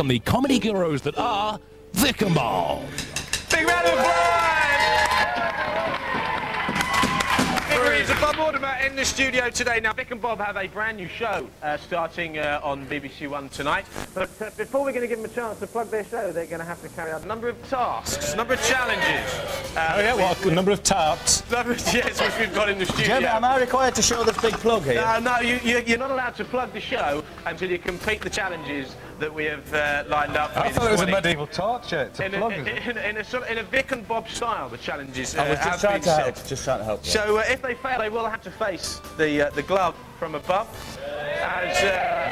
from the comedy gurus that are Vic and Bob. Big round of applause! It's a Bob Mortimer in the studio today. Now, Vic and Bob have a brand new show starting on BBC One tonight. But before we're going to give them a chance to plug their show, they're going to have to carry out a number of tasks, a number of challenges. What? A number of tarts? Yes, which we've got in the studio. Jamie, am I required to show this big plug here? No, you're not allowed to plug the show until you complete the challenges that we have lined up. I thought it was a medieval torch to plug. In a Vic and Bob style, the challenges I was have just trying been to help. set. Just trying to help. Yeah. So if they fail, they will have to face the glove from above, as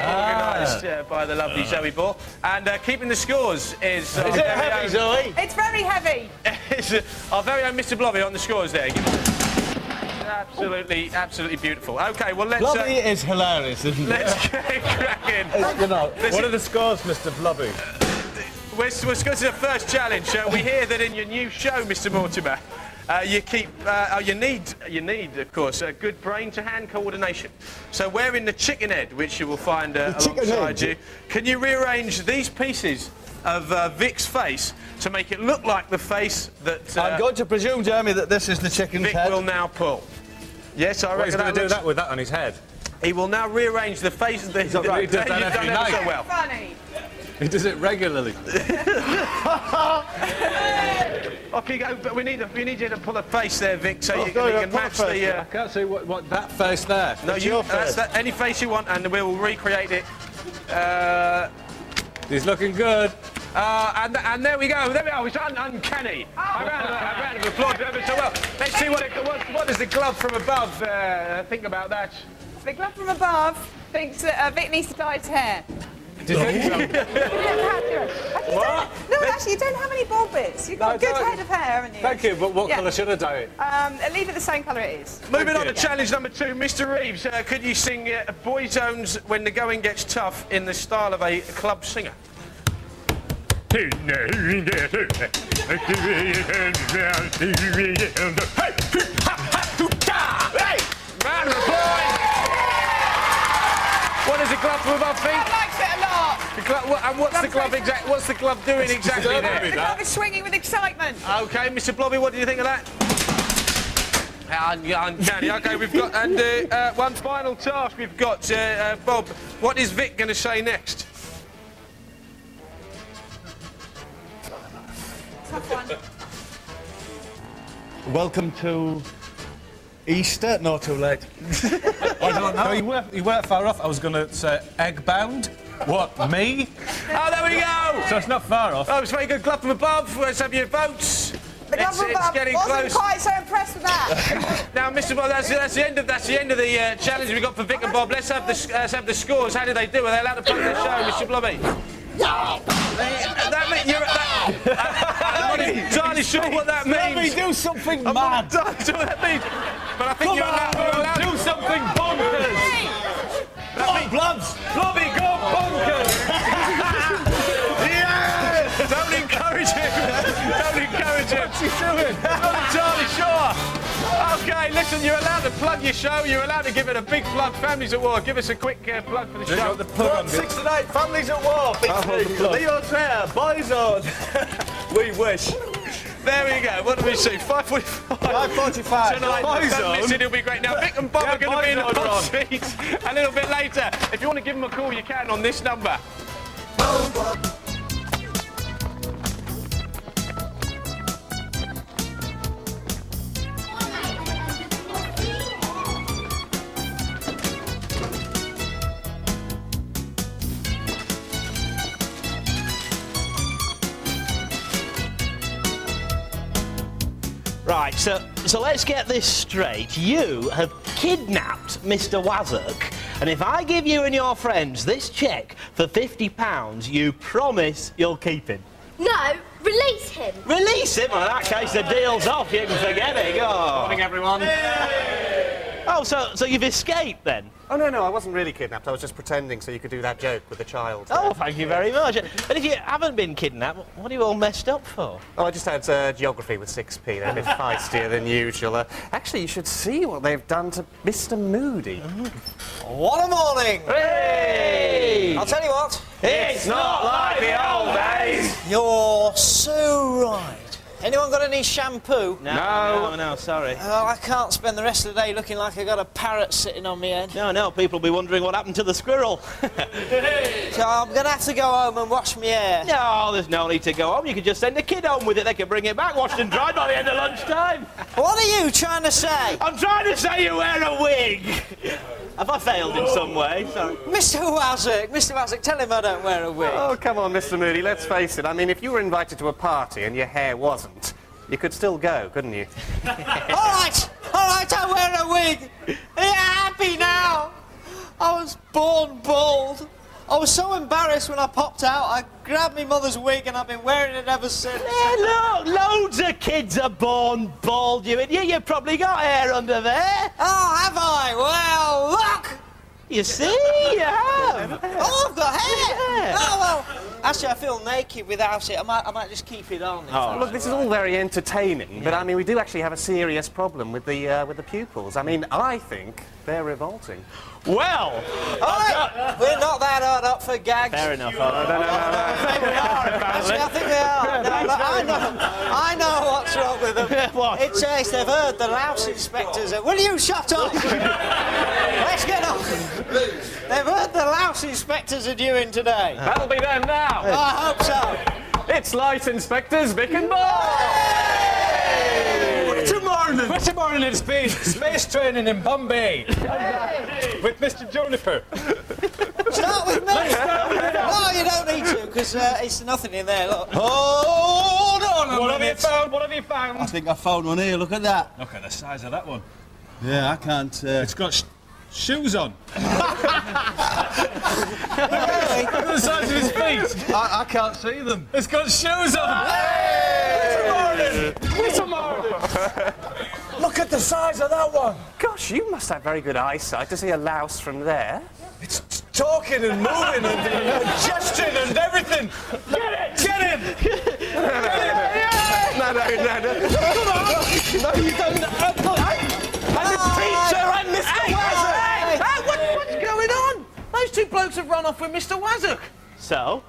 organised by the lovely Zoe Ball. And keeping the scores is it heavy, Zoe? It's very heavy. Our very own Mr. Blobby on the scores there. Absolutely beautiful. Okay, well let's. Blobby is hilarious, isn't it? Let's get cracking. You know, what are the scores, Mr. Blobby? Let's go to the first challenge. We hear that in your new show, Mr. Mortimer, you need, of course, a good brain-to-hand coordination. So wearing the chicken head, which you will find alongside you, can you rearrange these pieces of Vic's face to make it look like the face that... I'm going to presume, Jeremy, that this is the chicken's head. Vic will now pull. Yes, I reckon he's going to do that with that on his head. He will now rearrange the face of the... He does that every night. So well. Funny. He does it regularly. Off you go, but we need you to pull a face there, Vic, so you can match the... I can't see what that face there. No, that's any face you want, and we'll recreate it. He's looking good. And there we go. There we are. It's uncanny. A round of applause ever so well. Let's see what does the glove from above think about that. The glove from above thinks that Vic needs to dye his hair. Do you think so? What? No, actually, you don't have any bald bits. You've got a good head of hair, haven't you? Thank you, but what colour should I dye it? Leave it the same colour it is. Moving on to challenge number 2, Mr. Reeves. Could you sing Boyzones When the Going Gets Tough in the style of a club singer? Hey! Round of applause! What does the glove from above think? I likes it a lot. And what's the glove doing exactly there? The glove is swinging with excitement. Okay, Mr. Blobby, what do you think of that? Uncanny. Okay, we've got one final task. We've got Bob. What is Vic going to say next? Tough one. Welcome to Easter. No, too late. I don't know. You weren't far off. I was going to say egg-bound. What, me? Oh, there we go! So it's not far off. Oh, it's very good. Glove from above. Let's have your votes. The glove from above getting wasn't close. quite so impressed with that. Now, Mr. Bob, that's the end of the challenge we got for Vic and Bob. Let's have the scores. How did they do? Are they allowed to plug their show, Mr. Blobby? That means I'm not entirely sure what that means. Let me do something I'm mad. not entirely sure what that means. But I think you're allowed do something bonkers. Blobby, go bonkers. Yes! Don't encourage him. Don't encourage him. What's he doing? I'm not entirely sure. Okay, listen, you're allowed to plug your show. You're allowed to give it a big plug. Families at War, give us a quick plug for the show. The plug 6 to 8, Families at War. Leo's hair, Boyzone. We wish. There we go. What do we see? 5:45. 5:45. Tonight, don't miss it. It'll be great. Now, Vic and Bob are going to be in the hot seat a little bit later. If you want to give them a call, you can on this number. Right, so let's get this straight. You have kidnapped Mr. Wazzock, and if I give you and your friends this cheque for £50, you promise you'll keep him. No, release him. Release him? Well, in that case, the deal's off. You can forget it. Go. Morning, everyone. Oh, so you've escaped then? Oh, no, I wasn't really kidnapped. I was just pretending so you could do that joke with the child. Oh, thank you very much. But if you haven't been kidnapped, what are you all messed up for? Oh, I just had geography with 6p. They're a bit feistier than usual. Actually, you should see what they've done to Mr. Moody. What a morning! Hey! I'll tell you what. It's not like the old You're so right. Anyone got any shampoo? No, sorry. Oh, I can't spend the rest of the day looking like I got a parrot sitting on my head. No, people will be wondering what happened to the squirrel. So I'm going to have to go home and wash my hair. No, there's no need to go home. You can just send a kid home with it. They can bring it back washed and dried by the end of lunchtime. What are you trying to say? I'm trying to say you wear a wig. Have I failed in some way? Sorry. Mr. Wazzock, tell him I don't wear a wig. Oh, come on, Mr. Moody, let's face it. I mean, if you were invited to a party and your hair wasn't, you could still go, couldn't you? All right, I wear a wig. Are you happy now? I was born bald. I was so embarrassed when I popped out, I grabbed my mother's wig and I've been wearing it ever since. Hey, look, loads of kids are born bald, you idiot. You've probably got hair under there. Oh, have I? Well, look! You see, you have. Oh, I've got hair! Yeah. Oh, well, actually, I feel naked without it. I might just keep it on. Oh, Look, this is all very entertaining, but I mean, we do actually have a serious problem with the pupils. I mean, I think they're revolting. Well, All right, we're not that hard up for gags. fair enough. I think we are, apparently. I think we are. No, look, I know what's wrong with them. What? It says they've heard the louse inspectors. Will you shut up? Let's get on. They've heard the louse inspectors are due in today. That'll be them now. I hope so. It's Light Inspectors Vic and Bob. What a morning it's been. Space training in Bombay. With Mr. Juniper. Start with me. No, you don't need to, because it's nothing in there. Look. Hold on a What have you minute. found? What have you found? I think I found one here, look at that. Look at the size of that one. Yeah, I can't... It's got shoes on. Really? Look at the size of his feet. I can't see them. It's got shoes on. Little morning. Look at the size of that one. Gosh, you must have very good eyesight to see a louse from there. It's talking and moving and gesturing and everything. Get him! No. Come on! No, you don't. And the teacher and Mr. Wazzock! What's going on? Those two blokes have run off with Mr. Wazzock. So?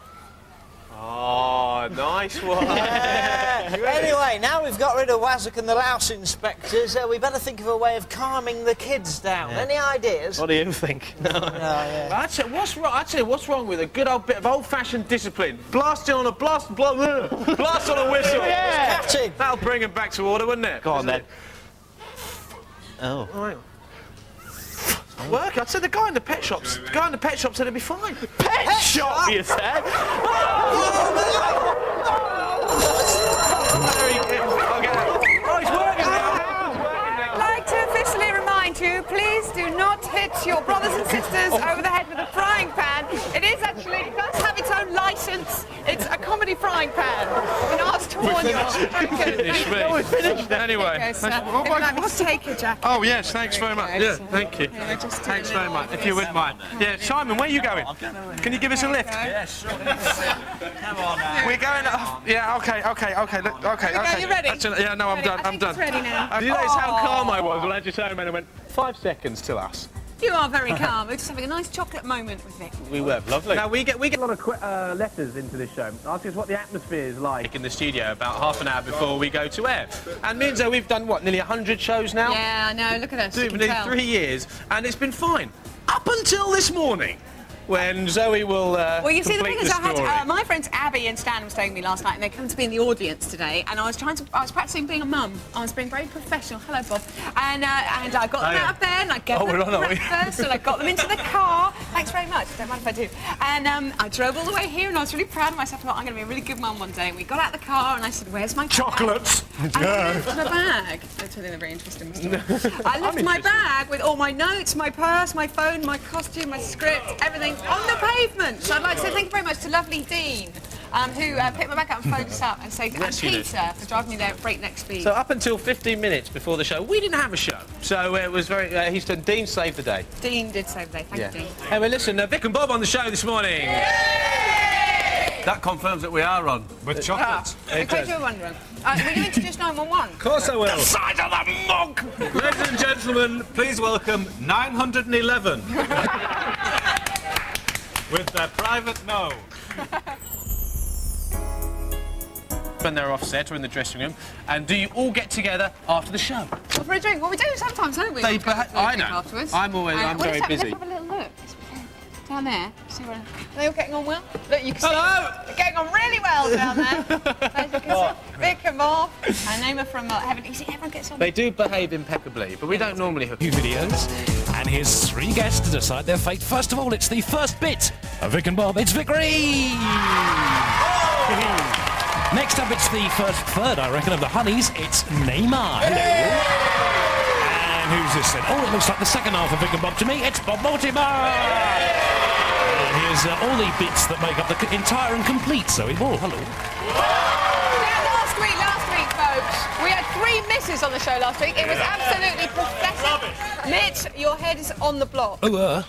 Oh, nice one. Anyway, now we've got rid of Wazzock and the louse inspectors, we better think of a way of calming the kids down. Any ideas? What do you think? I'd say, what's wrong with a good old bit of old-fashioned discipline? Blast on a blast on a whistle. Yeah. Catching. That'll bring them back to order, wouldn't it? Go on then. Oh. Right. Work. I'd say the guy in the pet shop said it'd be fine. Pet shop, you said? Oh, he's working now. I'd like to officially remind you, please do not hit your brothers and sisters over the head with a frying pan. It does have its own licence. It's a comedy frying pan. I've been asked to warn you. We're finished. Anyway. Just take your jacket. Oh, yes, thanks very much. Yeah, thank you. Yeah, just do Thanks a very little- much, if you wouldn't mind. Yeah, Simon, where are you going? Can you give us a lift? Yes, sure. Come on now. We're going up. Yeah, okay. Look, okay. You ready? Actually, yeah, no, I'm done. I think it's ready now. Do you notice how calm I was when I just home and I went 5 seconds till us? You are very calm. We're just having a nice chocolate moment with Vic. We were lovely. Now we get a lot of letters into this show asking us what the atmosphere is like in the studio about half an hour before we go to air. And me and Zoe, we've done what, nearly 100 shows now? Yeah, I know. Look at us. You can Nearly tell. 3 years, and it's been fine up until this morning, when Zoe will Well, you see, the complete thing is, I story. had my friends Abby and Stan were staying with me last night, and they come to be in the audience today. And I was practicing being a mum. I was being very professional. Hello, Bob. And I got them out of there, and I gave them breakfast, and I got them into the car. Thanks very much. Don't mind if I do. And I drove all the way here, and I was really proud of myself. I thought, I'm going to be a really good mum one day. And we got out of the car, and I said, "Where's my bag?" Chocolates. And I left my bag. I'll tell you a very interesting story. I left my bag with all my notes, my purse, my phone, my costume, my script, everything on the pavement. So I'd like to say thank you very much to lovely Dean, who picked my bag up and phoned us up, and say and Peter for driving me there at breakneck speed. So up until 15 minutes before the show, we didn't have a show. So it was very. Dean saved the day. Dean did save the day. Thank you, Dean. Hey, well, listen, Vic and Bob on the show this morning. That confirms that we are on. With chocolates. In case you were wondering, will you introduce 911? Of course I will. Size of the mug! Ladies and gentlemen, please welcome 911. With their private no. when they're off set or in the dressing room? And do you all get together after the show? Well, for a drink. Well, we do sometimes, don't we? They We'll go beha- for a I drink know. Afterwards. I'm very busy. Let's have a little look. Down there. See where... Are they all getting on well? Look, you can Hello! see they're getting on really well down there. As you can see, Vic and Bob, and Naima from Heaven. You see, everyone gets on. They do behave impeccably, but we don't normally hook Few videos, and here's 3 guests to decide their fate. First of all, it's the first bit of Vic and Bob. It's Vic Reed! Next up, it's the third, I reckon, of the Honeys. It's Neymar. And who's this then? Oh, it looks like the second half of Vic and Bob to me. It's Bob Mortimer! And here's all the bits that make up the entire and complete Zoe Ball. Hello. Last week, folks, we had 3 misses on the show last week. It was absolutely pathetic. Mitch, your head is on the block. Oh,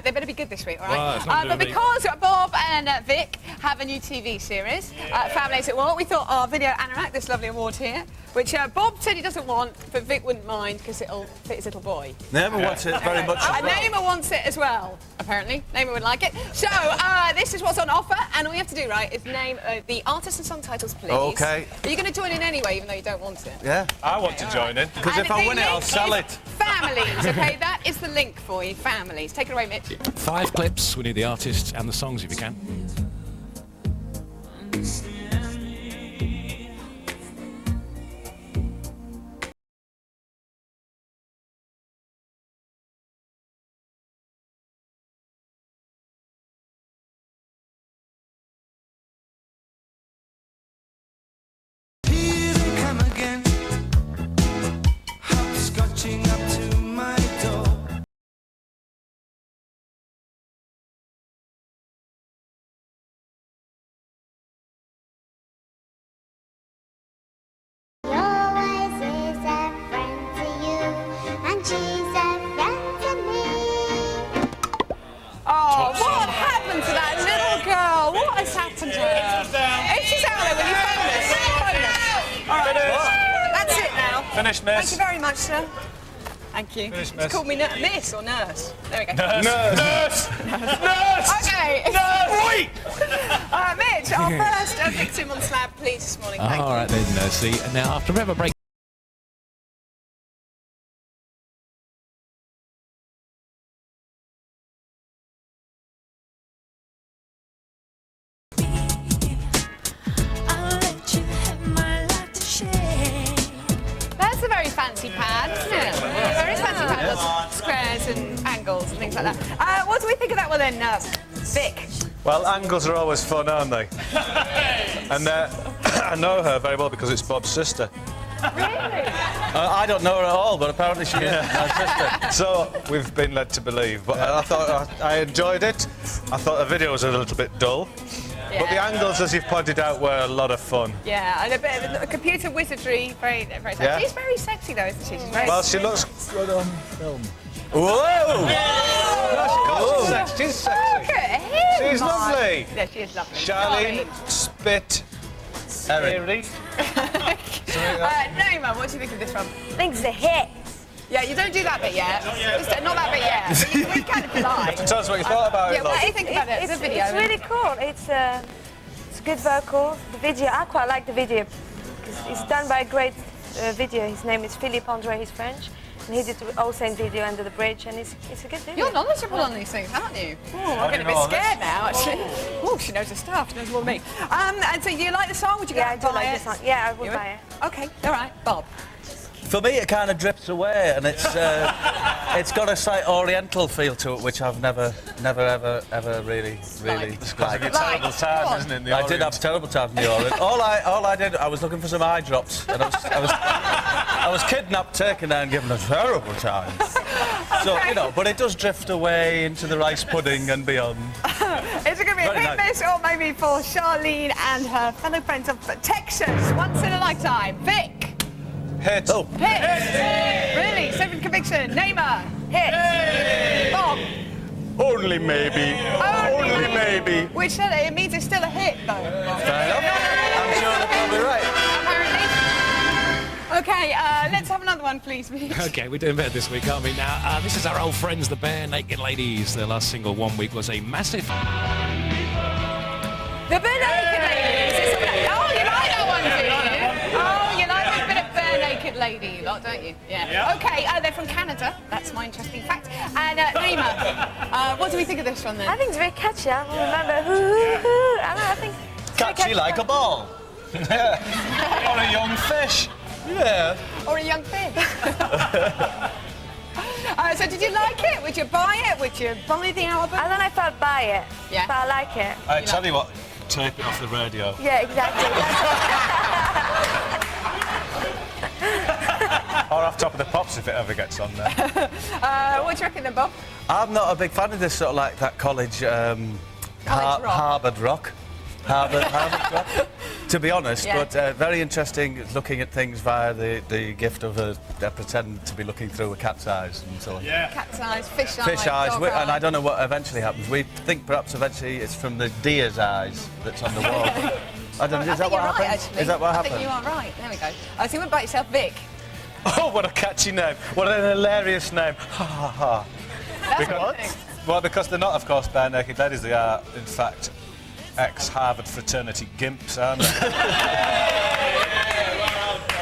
They better be good this week, all right? Well, it's not But gonna be. because Bob and Vic have a new TV series, Families at War, we thought our video anorak, this lovely award here, which Bob said he doesn't want, but Vic wouldn't mind because it'll fit his little boy. Never wants it very much. And Naima wants it as well, apparently. Naima would like it. So, this is what's on offer, and all you have to do, right, is name the artist and song titles, please. Okay. Are you going to join in anyway, even though you don't want it? Yeah. I want to join in. Because And if I the win it, I'll link sell is it. Families, okay? That is the link for you, Families. Take it away, Mitch. 5 clips. We need the artists and the songs if you can. Always is a friend to you, and she's a friend to me. Oh, what happened to that little girl? What has happened to her? If she's out there, will you phone us? Phone us. All right. That's it now. Finished, Thank miss. you very much, sir. Thank you. Finished, Just miss. called me miss or nurse. There we go. Nurse! Okay. Wait! Mitch, our first victim on slab, please, this morning. Thank you. All right, then, see. And now, after a bit of a break. That's a very fancy pad, isn't it? Very fancy pad. Lots of squares and angles and things like that. What do we think of that one then, Vic? Well, angles are always fun, aren't they? And I know her very well because it's Bob's sister. Really? I don't know her at all, but apparently she is my sister. So we've been led to believe. But I thought I enjoyed it. I thought the video was a little bit dull. But the angles, as you've pointed out, were a lot of fun. Yeah, and a bit of computer wizardry. Very, very sexy. Yeah. She's very sexy, though, isn't she? She's very Well, she looks good on film. Whoa! She's sexy. Look at him, She's Mark. lovely. Yeah, she is lovely. Charlene, Spit, Eric. Naima, what do you think of this one? I think it's a hit. Yeah, you don't do that bit yet. Not that bit yet. We can if you like. Tell us what you thought about Yeah, it, what love. do you think about it? It's The video. It's really cool. It's a good vocal. The video, I quite like the video because it's done by a great video. His name is Philippe Andre. He's French, and he did the All Saint video Under the Bridge, and it's a good video. You're knowledgeable on these things, aren't you? Oh, I'm getting a bit scared now, actually. Oh, she knows her stuff. She knows more than me. And so, do you like the song? Would you go Yeah, I and do buy like it? this song. Yeah, I would You buy it. Okay, all right. Bob. For me, it kind of drifts away, and it's got a slight Oriental feel to it, which I've never, ever really liked. Terrible time, isn't it? In the I did have terrible times in the Orient. all I did, I was looking for some eye drops, and I was kidnapped, taken there, and given a terrible time. So but it does drift away into the rice pudding and beyond. Is it going to be a Very hit nice. miss or maybe for Charlene and her fellow friends of Texas? Once in a lifetime. Vic. Hit. Oh, Hit. Really? Second conviction. Neymar. Hit. Bob. Only maybe. Only maybe. Which it means it's still a hit, though. fair enough. I'm sure they're probably right. Apparently. Okay, let's have another one, please. Okay, we're doing better this week, aren't we? Now, this is our old friends, the Bare Naked Ladies. Their last single, 1 week, was a massive... The Bare Naked Ladies. Oh, you like that one, don't you? Yeah. OK, they're from Canada. That's my interesting fact. And Naima, what do we think of this one then? I think it's very catchy. I don't remember who. I don't know, I think it's very Catchy like a ball. Or a young fish. Yeah. Or a young fish. So did you like it? Would you buy it? Would you buy the album? I don't know if I'd buy it, Yeah. but I like it. I tell you what, tape it off the radio. Yeah, exactly. Or off top of the pops if it ever gets on there. What do you reckon then, Bob? I'm not a big fan of this sort of like that college, rock? Harvard rock. Harvard rock. To be honest, Yeah. but very interesting looking at things via the gift of pretend to be looking through a cat's eyes and so on. Yeah. Cat's eyes, fish eyes, Fish eyes, dog and I don't know what eventually happens. We think perhaps eventually it's from the deer's eyes that's on the wall. I don't know, is that what Right, happens? actually. Is that what I happens? think you are right. There we go. So what about yourself, Vic? Oh, what a catchy name. What an hilarious name. Ha ha ha. That's what I think. Well, because they're not, of course, bare naked ladies. They are, in fact, ex-Harvard fraternity gimps, aren't they?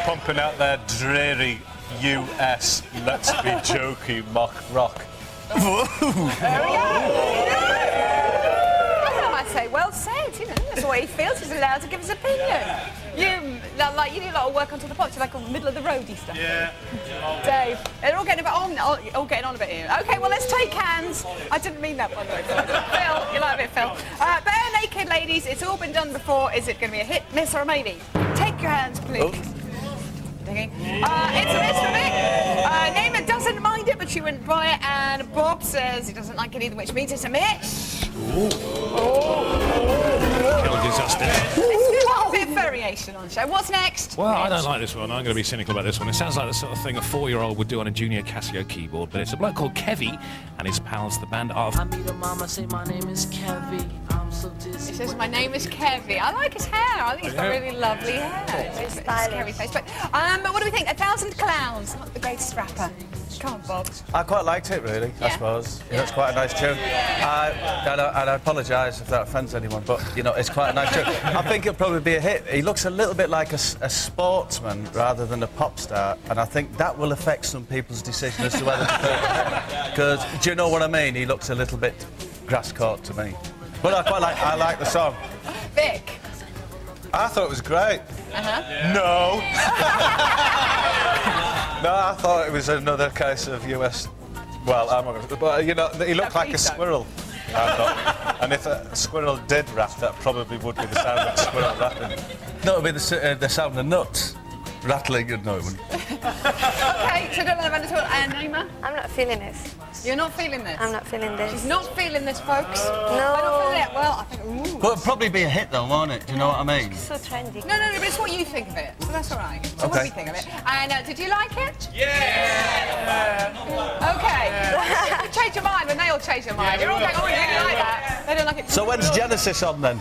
Pumping out their dreary US, let's be jokey mock rock. I say, well said, you know, that's what he feels. He's allowed to give his opinion. You do a lot of work onto the pops, like on the middle of the roadie stuff. Yeah. Dave, they're all getting all getting on a bit here. OK, well, let's take hands. I didn't mean that, by the way. Phil, you like a bit, Phil. Bare naked ladies, it's all been done before. Is it going to be a hit, miss, or a maybe? Take your hands, please. It's a miss for Vic. Naima doesn't mind it, but she wouldn't buy it. And Bob says he doesn't like it either, which means it's a miss. It's a bit of variation on the show. What's next? Well, I don't like this one. I'm going to be cynical about this one. It sounds like the sort of thing a 4-year-old would do on a Junior Casio keyboard, but it's a bloke called Kevy and his pals, the band of... I meet a mama, say my name is Kevy. I'm so dizzy. He says, my name is Kevy. I like his hair. I think he's got really lovely hair. It's Kevy face. But what do we think? 1,000 Clowns. Not the greatest rapper. Come on, Bob. I quite liked it, really, I suppose. You know, it's quite a nice tune. And I apologise if that offends anyone, but, you know, it's quite a nice tune. I think it'll probably be a hit. He looks a little bit like a sportsman rather than a pop star, and I think that will affect some people's decision as to whether to put because, do you know what I mean? He looks a little bit grass-caught to me. But I like the song. Vic. I thought it was great. No. No, I thought it was another case of US... Well, I'm not going to... But, you know, he looked like a squirrel, I thought. And if a squirrel did rap, that probably would be the sound of a squirrel rapping. No, it would be the sound of nuts rattling. No, it wouldn't. OK, so don't let at all. And Naima? I'm not feeling this. You're not feeling this? I'm not feeling this. She's not feeling this, folks. No. I'm not feeling it. Well, I think... Ooh. But it'd probably be a hit, though, won't it? Do you know what I mean? It's so trendy. No, but it's what you think of it, so that's all right. So what do we think of it? And did you like it? Yeah! OK. You change your mind, and they all change their mind. You're all going, oh, you didn't like that. They don't like it. So when's Genesis on, then?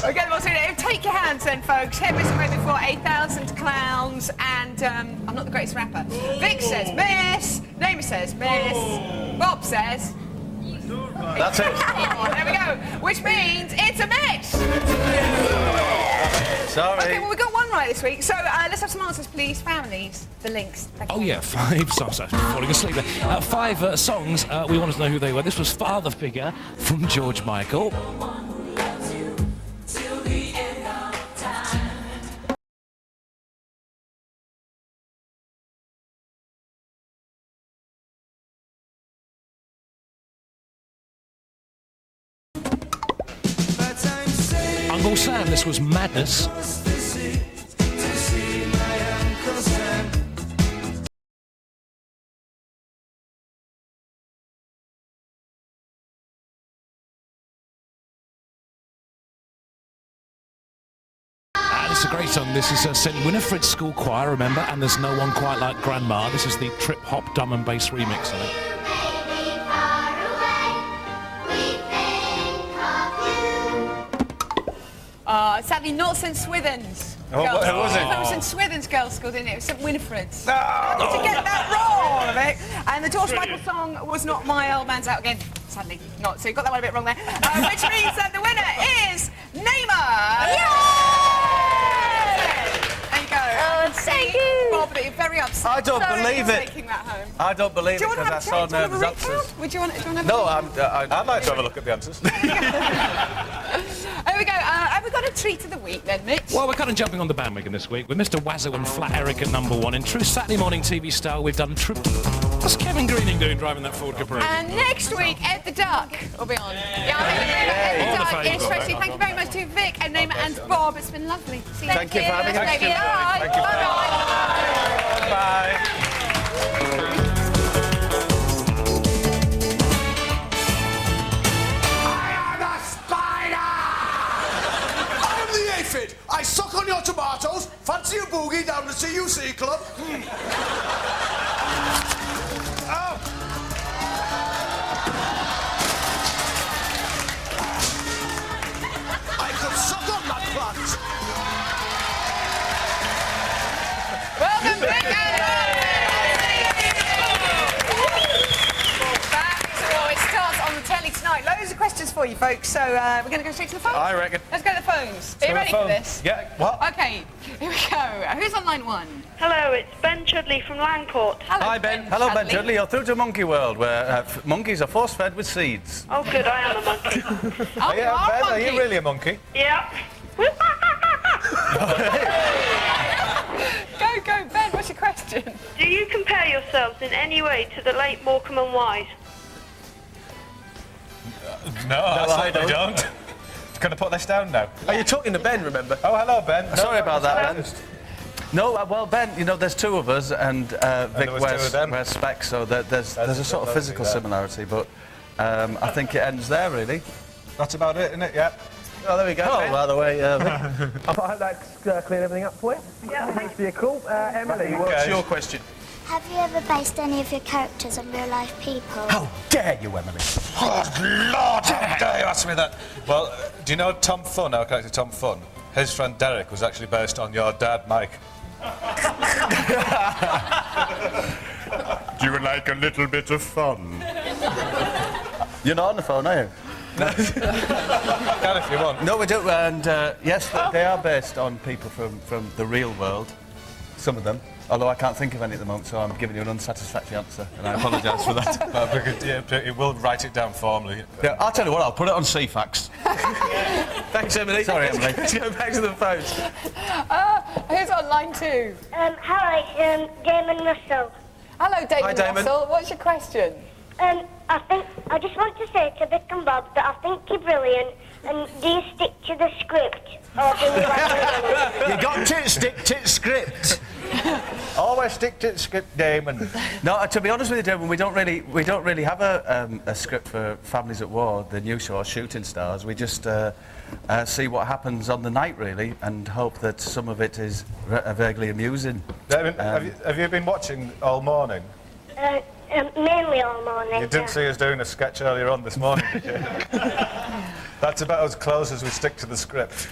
Okay, well, so take your hands then, folks. Hit me somewhere before 8,000 Clowns, and I'm not the greatest rapper. Vic says miss. Naima says miss. Bob says... That's it. There we go. Which means it's a miss. Sorry. OK, well, we got one right this week. So let's have some answers, please. Families, the links. Oh, yeah, 5 songs. I'm falling asleep there. 5 songs. We wanted to know who they were. This was Father Figure from George Michael. Uncle Sam, this was Madness. This is a great song. This is St Winifred's School Choir, remember? And There's No One Quite Like Grandma. This is the trip hop drum and bass remix of it. Sadly, not St Swithin's. Oh, what was it? It was St Swithin's Girls' School, didn't it? It was St Winifred's. How did you get that wrong, Vic? And the George Michael song was not My Old Man's Out Again. Sadly, not. So you got that one a bit wrong there. Which means that the winner is Naima! Yay! There you go. Oh, thank you. I don't so believe it. Taking that home. I don't believe Do you it want to because have I a saw check? Do you want nervous to answers. recount? Would you want to have No, I'd like to have a look at the answers. There we go. Have we got a treat of the week then, Mitch? Well, we're kind of jumping on the bandwagon this week with Mr. Wazzo and Flat Eric at #1. In true Saturday morning TV style, we've done What's Kevin Greening doing driving that Ford Capri? And next week, Ed the Duck will be on. Yeah, Ed the Duck, especially. Thank you very much to Vic and Naima and Bob. It's been lovely. See you Thank you for having us. Bye. Thank you. Bye-bye. Bye. I suck on your tomatoes. Fancy a boogie down the CUC club? Oh. I could suck on that plant. Welcome, Vic. It starts on the telly tonight. Loads of questions for you, folks. So we're going to go straight to the phones. I reckon. Let's go to the phones. Are you ready for this? Yeah. What? Okay, here we go. Who's on line 1? Hello, it's Ben Chudley from Langport. Hi, Ben. Hello, Ben Chudley. You're through to Monkey World, where monkeys are force-fed with seeds. Oh, good, I am a monkey. Oh, Ben, are you really a monkey? Yeah. Go, Ben. What's your question? Do you compare yourselves in any way to the late Morecambe and Wise? No, I don't. Can I put this down now? Are you talking to Ben, remember? Oh, hello, Ben. Sorry about that, Ben. No, well, Ben, you know, there's two of us, and Vic wears specs, so there's a sort of physical similarity, but I think it ends there, really. That's about it, isn't it? Yeah. Oh, there we go. Oh, Ben. by the way, I hope that's cleared everything up for you. Yeah, thanks for your call. Emily, what's your question? Have you ever based any of your characters on real life people? How dare you, Emily? Oh, Lord, how dare you ask me that? Well, do you know Tom Fun, our character Tom Fun? His friend Derek was actually based on your dad, Mike. Do you like a little bit of fun? you're not on the phone, are you? Can if you want. No, we do, and yes, they are based on people from the real world, some of them. Although I can't think of any at the moment, so I'm giving you an unsatisfactory answer, and I apologise for that. But he will write it down formally. Yeah, I'll tell you what, I'll put it on CFAX. Thanks, Emily. Sorry, Emily. Let's go back to the phones. Who's on line 2? Hi, Damon Russell. Hello, Damon, Hi, Damon. Russell. What's your question? I just want to say to Vic and Bob that I think you're brilliant. And do you stick to the script, or do you like You got to stick to the script. Always stick to the script, Damon. No, to be honest with you, Damon, we don't really have a script for Families at War, the new show, Shooting Stars. We just see what happens on the night, really, and hope that some of it is vaguely amusing. Damon, have you been watching all morning? mainly all morning? You didn't see us doing a sketch earlier on this morning, did you? That's about as close as we stick to the script.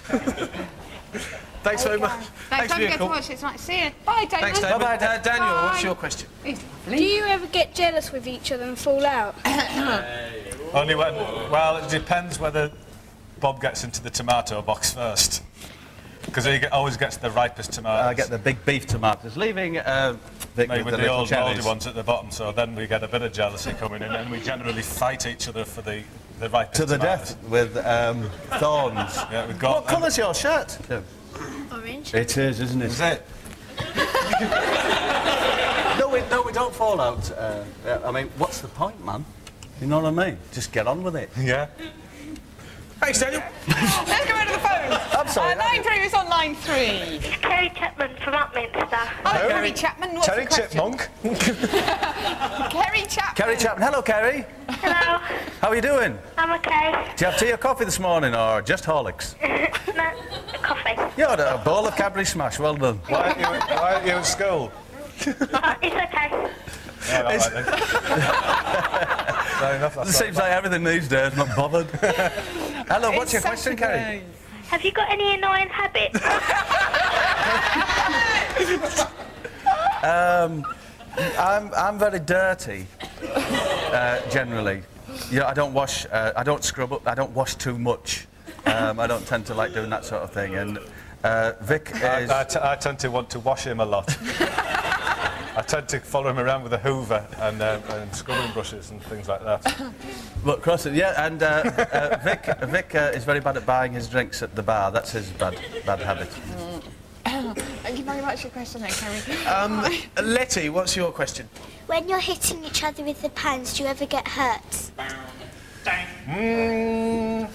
Thanks very much. Thanks for for your to call. watch it tonight. See you. Bye, Damon. Thanks, Damon. Bye-bye, Daniel, what's Bye. your question? Do you ever get jealous with each other and fall out? Only when... Well, it depends whether Bob gets into the tomato box first. Because he always gets the ripest tomatoes. I get the big beef tomatoes, leaving Vic Maybe with with the the little old mouldy cherries. ones at the bottom, so then we get a bit of jealousy coming in, and we generally fight each other for the ripest To the tomatoes. death with thorns. Yeah, we've got... What colour's your shirt? Orange. It is, isn't it? Is it? No, we don't fall out. I mean, what's the point, man? You know what I mean? Just get on with it. Yeah. Thanks, Daniel. Let's go over to the phone. I'm sorry. Line 3 is on line 3. It's Kerry Chapman from Upminster. Hello, Kerry Chapman. What's Terry your question? Chipmunk. Kerry Chapman. Kerry Chapman. Hello, Kerry. Hello, How are you doing? I'm okay. Do you have tea or coffee this morning, or just Horlicks? No, coffee. You had a bowl of Cadbury Smash. Well done. Why aren't you at school? It's okay. Yeah, all right, then. Fair enough. It seems like everything these days, not bothered. Hello, what's your question, Kerry? Have you got any annoying habits? I'm very dirty, generally. You know, I don't wash, I don't scrub up, I don't wash too much. I don't tend to like doing that sort of thing. And Vic is... I tend to want to wash him a lot. I tend to follow him around with a hoover and scrubbing brushes and things like that. Look, cross it, yeah, and Vic is very bad at buying his drinks at the bar. That's his bad habit. Thank you very much for your question, then, Kerry. Letty, what's your question? When you're hitting each other with the pans, do you ever get hurt?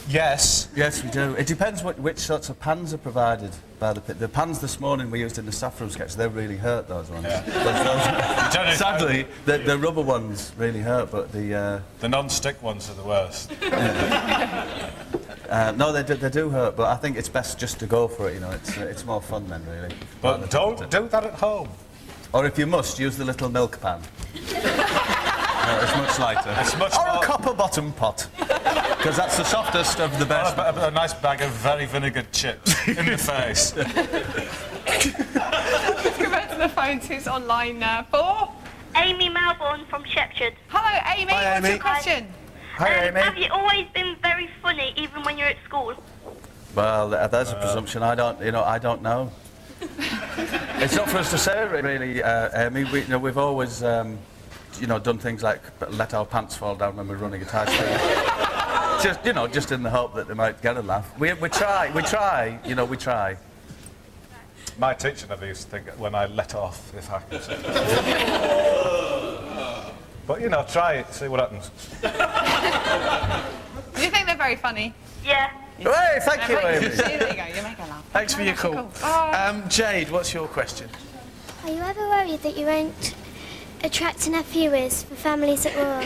Yes. Yes, we do. It depends which sorts of pans are provided by the pit. The pans this morning we used in the staff room sketch, they really hurt, those ones. Yeah. Sadly, the rubber ones really hurt, but the non-stick ones are the worst. no, they do hurt, but I think it's best just to go for it, you know. It's more fun then, really. But don't do that at home. Or if you must, use the little milk pan. It's much lighter. It's much or more... a copper-bottom pot, because that's the softest of the best. A nice bag of very vinegared chips in the face. Let's go back to the phones. Who's on line 4? Amy Melbourne from Shepshed. Hello, Amy. Hi, What's Amy. your question? Hi, Amy. Have you always been very funny, even when you're at school? Well, there's a presumption. I don't know. It's not for us to say, really, Amy. We've always, done things like let our pants fall down when we're running a tight speed. just in the hope that they might get a laugh. We try. My teacher never used to think when I let off, if I can say it. But, try it, see what happens. Do you think they're very funny? Yeah. Hey, thank you, Amy. There you go, you make a laugh. Thanks for your call. Jade, what's your question? Are you ever worried that you won't attract enough viewers for families at war?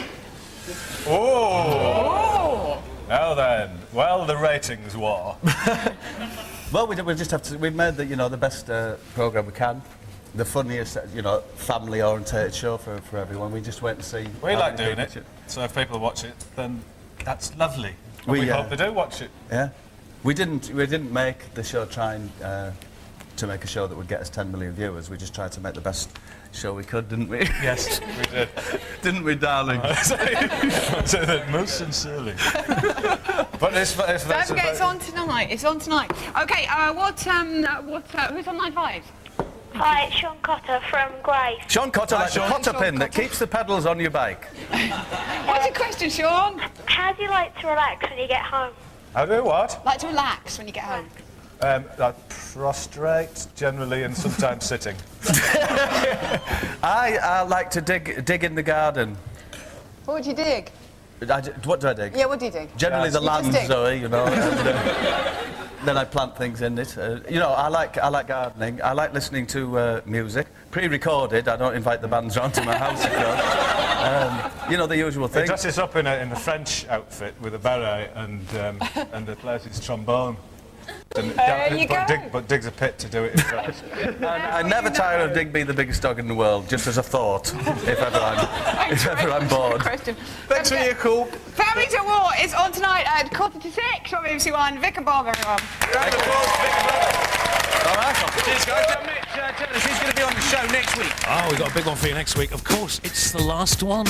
Oh! Now then, well, the ratings war. Well, we just have to. We've made the best programme we can, the funniest, family-orientated show for everyone. We just wait and see. We like doing it, so if people watch it, then that's lovely. We hope they do watch it. Yeah, we didn't make the show trying to make a show that would get us 10 million viewers. We just tried to make the best show we could, didn't we? Yes, we did. Didn't we, darling? So that most sincerely. But Don't forget, it's on tonight. It's on tonight. Okay, who's on line 5? Hi, it's Sean Cotter from Grey. Sean Cotter, like the Cotter pin that keeps the pedals on your bike. What's your question, Sean? How do you like to relax when you get home? How do what? Like to relax when you get home. I prostrate, generally, and sometimes sitting. I like to dig in the garden. What would you dig? What do I dig? Yeah, what do you dig? Generally the land, Zoe, and, then I plant things in it. I like gardening. I like listening to music. Pre-recorded. I don't invite the bands round to my house, of course. The usual thing. He dresses up in a French outfit with a beret and plays his trombone. But digs a pit to do it himself. I never tire of Digby, the biggest dog in the world, just as a thought, if ever I'm bored. Thanks for your call. Families at War is on tonight at 6:15 on BBC One. Vic and Bob, everyone. Round of applause, Vic and Bob. All right. Cheers, guys. Tell us who's going to be on the show next week. Oh, we've got a big one for you next week. Of course, it's the last one.